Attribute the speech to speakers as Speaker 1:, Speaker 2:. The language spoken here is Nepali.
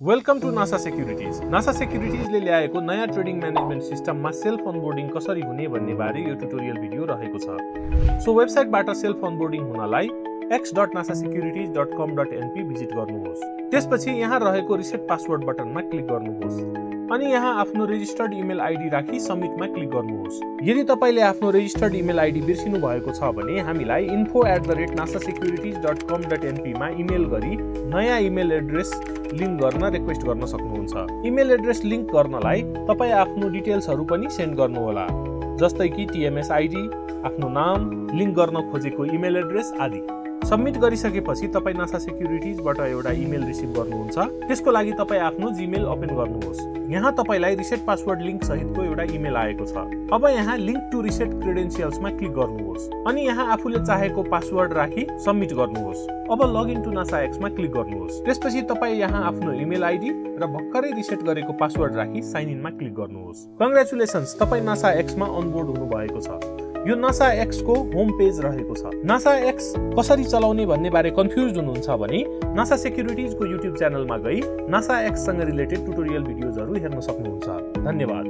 Speaker 1: Welcome to Naasa securities. Naasa सेक्युरिटीजले ल्याएको नयाँ ट्रेडिङ म्यानेजमेन्ट सिस्टममा सेल्फ अनबोर्डिङ कसरी हुने भन्ने बारे यो ट्युटोरियल भिडियो रहेको छ। सो वेबसाइटबाट सेल्फ अनबोर्डिङ हुनलाई x.nasasecurities.com.np भिजिट गर्नुहोस्। त्यसपछि यहाँ रहेको रिसेट पासवर्ड बटनमा क्लिक गर्नुहोस् अनि यहाँ आफ्नो रेजिस्टर्ड इमेल आइडी राखी सबमिटमा क्लिक गर्नुहोस्। यदि तपाईले आफ्नो रेजिस्टर्ड इमेल आइडी बिर्सिनु भएको छ भने हामीलाई info@nasasecurities.com.np मा इमेल गरी नयाँ इमेल एड्रेस लिंक गर्न रिक्वेस्ट गर्न सक्नुहुन्छ। इमेल एड्रेस लिंक गर्नलाई तपाई आफ्नो डिटेल्सहरु पनि सेन्ड गर्नुहोला, जस्तै कि TMS आइडी, आफ्नो नाम, लिंक गर्न खोजेको इमेल एड्रेस आदि। सबमिट गरिसकेपछि तपाई नासा सेक्युरिटीजबाट एउटा इमेल रिसिभ गर्नुहुन्छ। त्यसको लागि तपाई आफ्नो जीमेल ओपन गर्नुहोस्। यहाँ तपाईलाई रिसेट पासवर्ड लिंक सहितको एउटा इमेल आएको छ। अब यहाँ लिंक टु रिसेट क्रेडेन्शियल्समा क्लिक गर्नुहोस् अनि यहाँ आफूले चाहेको पासवर्ड राखी सबमिट गर्नुहोस्। अब लगइन टु नासा एक्स मा क्लिक गर्नुहोस्। त्यसपछि तपाई यहाँ आफ्नो इमेल आइडी र भर्खरै रिसेट गरेको पासवर्ड राखी साइन इन मा क्लिक गर्नुहोस्। कंग्रेचुलेसन्स, तपाई नासा एक्स मा अनबोर्ड हुनु भएको छ। यो नासा एक्स को होम पेज रहेको छ। नासा एक्स कसरी चलाउने भन्ने बारे कन्फ्युज हुनुहुन्छ भने नासा सेक्युरिटीज को युट्युब च्यानलमा गई नासा एक्स सँग रिलेटेड ट्युटोरियल भिडियोजहरु हेर्न सक्नुहुन्छ। धन्यवाद।